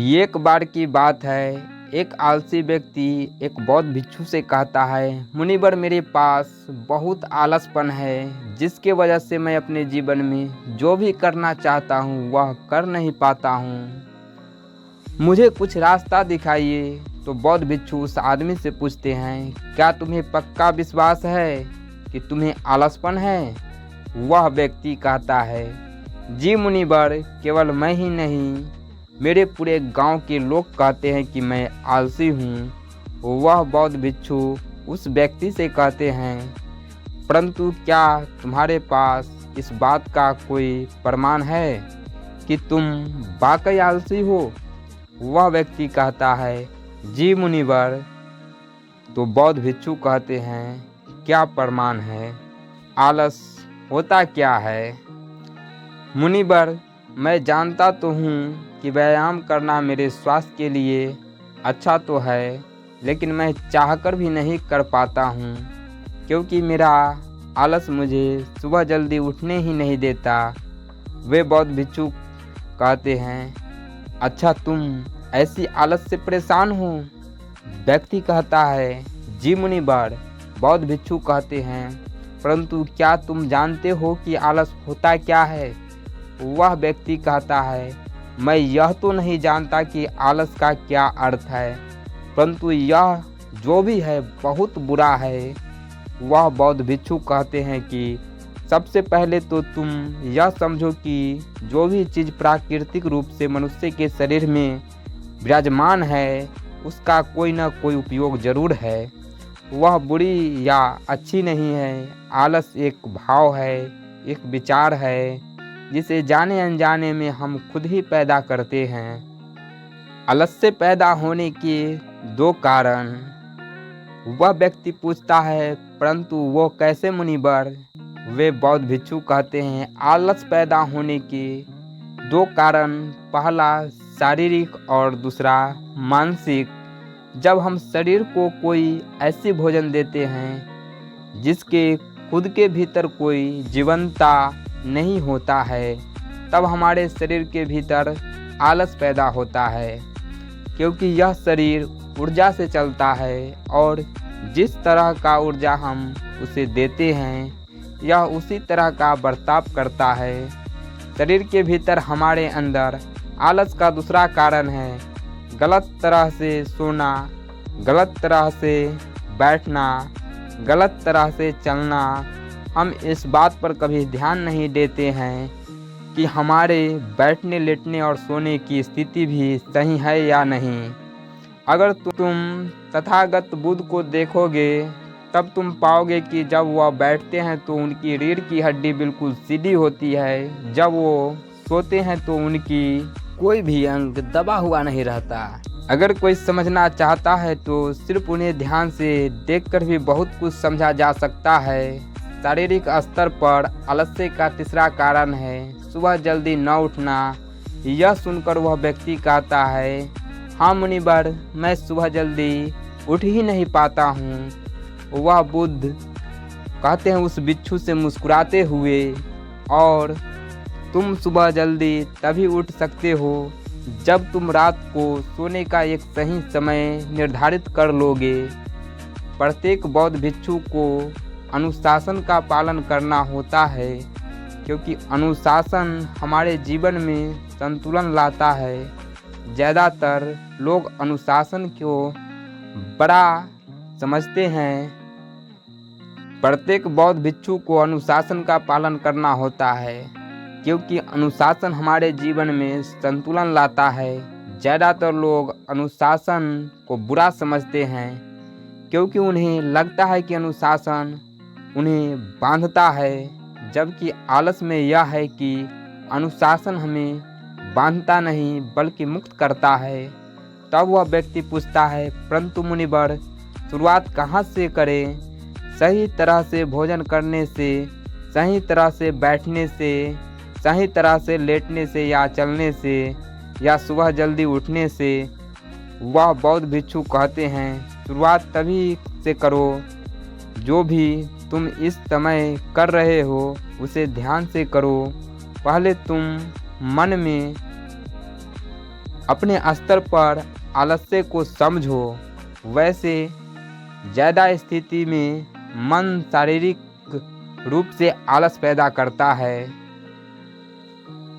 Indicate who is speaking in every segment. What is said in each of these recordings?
Speaker 1: एक बार की बात है, एक आलसी व्यक्ति एक बौद्ध भिक्षु से कहता है, मुनिवर मेरे पास बहुत आलसपन है जिसके वजह से मैं अपने जीवन में जो भी करना चाहता हूँ वह कर नहीं पाता हूँ। मुझे कुछ रास्ता दिखाइए। तो बौद्ध भिक्षु उस आदमी से पूछते हैं, क्या तुम्हें पक्का विश्वास है कि तुम्हें आलसपन है? वह व्यक्ति कहता है, जी मुनिवर, केवल मैं ही नहीं, मेरे पूरे गांव के लोग कहते हैं कि मैं आलसी हूँ। वह बौद्ध भिक्षु उस व्यक्ति से कहते हैं, परंतु क्या तुम्हारे पास इस बात का कोई प्रमाण है कि तुम वाकई आलसी हो? वह व्यक्ति कहता है, जी मुनिवर। तो बौद्ध भिक्षु कहते हैं, क्या प्रमाण है? आलस होता क्या है? मुनिवर, मैं जानता तो हूँ कि व्यायाम करना मेरे स्वास्थ्य के लिए अच्छा तो है, लेकिन मैं चाहकर भी नहीं कर पाता हूँ क्योंकि मेरा आलस मुझे सुबह जल्दी उठने ही नहीं देता। वे बौद्ध भिक्षु कहते हैं, अच्छा तुम ऐसी आलस से परेशान हो? व्यक्ति कहता है, जी मुनिवर। बौद्ध भिक्षु कहते हैं, परंतु क्या तुम जानते हो कि आलस होता क्या है? वह व्यक्ति कहता है, मैं यह तो नहीं जानता कि आलस का क्या अर्थ है, परंतु यह जो भी है बहुत बुरा है। वह बौद्ध भिक्षु कहते हैं कि सबसे पहले तो तुम यह समझो कि जो भी चीज़ प्राकृतिक रूप से मनुष्य के शरीर में विराजमान है उसका कोई न कोई उपयोग जरूर है। वह बुरी या अच्छी नहीं है। आलस एक भाव है, एक विचार है जिसे जाने अनजाने में हम खुद ही पैदा करते हैं। आलस से पैदा होने के दो कारण। वह व्यक्ति पूछता है, परंतु वो कैसे मुनिवर? वे बौद्ध भिक्षु कहते हैं, आलस पैदा होने के दो कारण, पहला शारीरिक और दूसरा मानसिक। जब हम शरीर को कोई ऐसी भोजन देते हैं जिसके खुद के भीतर कोई जीवंतता नहीं होता है, तब हमारे शरीर के भीतर आलस पैदा होता है, क्योंकि यह शरीर ऊर्जा से चलता है और जिस तरह का ऊर्जा हम उसे देते हैं यह उसी तरह का बर्ताव करता है। शरीर के भीतर हमारे अंदर आलस का दूसरा कारण है गलत तरह से सोना, गलत तरह से बैठना, गलत तरह से चलना। हम इस बात पर कभी ध्यान नहीं देते हैं कि हमारे बैठने, लेटने और सोने की स्थिति भी सही है या नहीं। अगर तुम तथागत बुद्ध को देखोगे तब तुम पाओगे कि जब वह बैठते हैं तो उनकी रीढ़ की हड्डी बिल्कुल सीधी होती है, जब वो सोते हैं तो उनकी कोई भी अंग दबा हुआ नहीं रहता। अगर कोई समझना चाहता है तो सिर्फ उन्हें ध्यान से देखकर भी बहुत कुछ समझा जा सकता है। शारीरिक स्तर पर आलस्य का तीसरा कारण है सुबह जल्दी न उठना। यह सुनकर वह व्यक्ति कहता है, हाँ मुनिवर, मैं सुबह जल्दी उठ ही नहीं पाता हूँ। वह बुद्ध कहते हैं उस भिक्षु से मुस्कुराते हुए, और तुम सुबह जल्दी तभी उठ सकते हो जब तुम रात को सोने का एक सही समय निर्धारित कर लोगे। प्रत्येक बौद्ध भिक्षु को अनुशासन का पालन करना होता है, क्योंकि अनुशासन हमारे जीवन में संतुलन लाता है। ज़्यादातर लोग अनुशासन को बड़ा समझते हैं। प्रत्येक बौद्ध भिक्षु को अनुशासन का पालन करना होता है, क्योंकि अनुशासन हमारे जीवन में संतुलन लाता है। ज़्यादातर लोग अनुशासन को बुरा समझते हैं, क्योंकि उन्हें लगता है कि अनुशासन उन्हें बांधता है, जबकि आलस में यह है कि अनुशासन हमें बांधता नहीं बल्कि मुक्त करता है। तब वह व्यक्ति पूछता है, परंतु मुनिवर, शुरुआत कहाँ से करें? सही तरह से भोजन करने से, सही तरह से बैठने से, सही तरह से लेटने से या चलने से, या सुबह जल्दी उठने से? वह बौद्ध भिक्षु कहते हैं, शुरुआत तभी से करो जो भी तुम इस समय कर रहे हो उसे ध्यान से करो। पहले तुम मन में अपने स्तर पर आलस्य को समझो। वैसे ज़्यादा स्थिति में मन शारीरिक रूप से आलस पैदा करता है।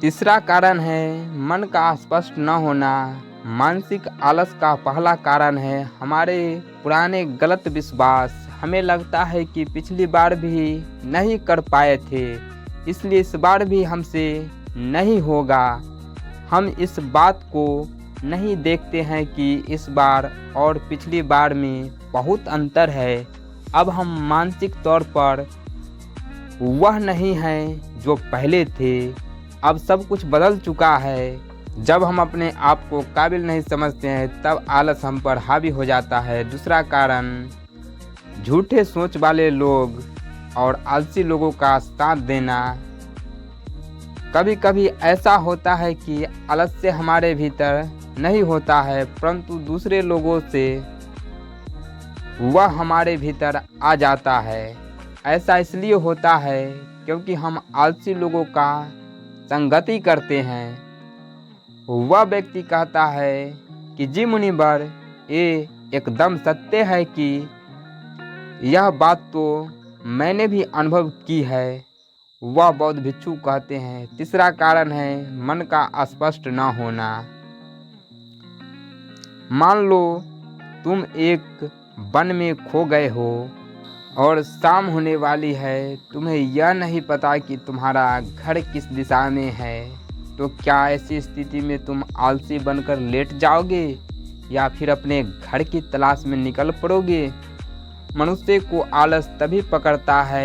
Speaker 1: तीसरा कारण है मन का स्पष्ट न होना। मानसिक आलस का पहला कारण है हमारे पुराने गलत विश्वास। हमें लगता है कि पिछली बार भी नहीं कर पाए थे, इसलिए इस बार भी हमसे नहीं होगा। हम इस बात को नहीं देखते हैं कि इस बार और पिछली बार में बहुत अंतर है। अब हम मानसिक तौर पर वह नहीं हैं जो पहले थे। अब सब कुछ बदल चुका है। जब हम अपने आप को काबिल नहीं समझते हैं तब आलस हम पर हावी हो जाता है। दूसरा कारण झूठे सोच वाले लोग और आलसी लोगों का साथ देना। कभी कभी ऐसा होता है कि आलस्य हमारे भीतर नहीं होता है, परंतु दूसरे लोगों से वह हमारे भीतर आ जाता है। ऐसा इसलिए होता है क्योंकि हम आलसी लोगों का संगति करते हैं। वह व्यक्ति कहता है कि जी मुनिवर, ये एकदम सत्य है कि यह बात तो मैंने भी अनुभव की है। वह बौद्ध भिक्षु कहते हैं तीसरा कारण है मन का स्पष्ट न होना। मान लो तुम एक वन में खो गए हो और शाम होने वाली है। तुम्हें यह नहीं पता कि तुम्हारा घर किस दिशा में है। तो क्या ऐसी स्थिति में तुम आलसी बनकर लेट जाओगे या फिर अपने घर की तलाश में निकल पड़ोगे? मनुष्य को आलस तभी पकड़ता है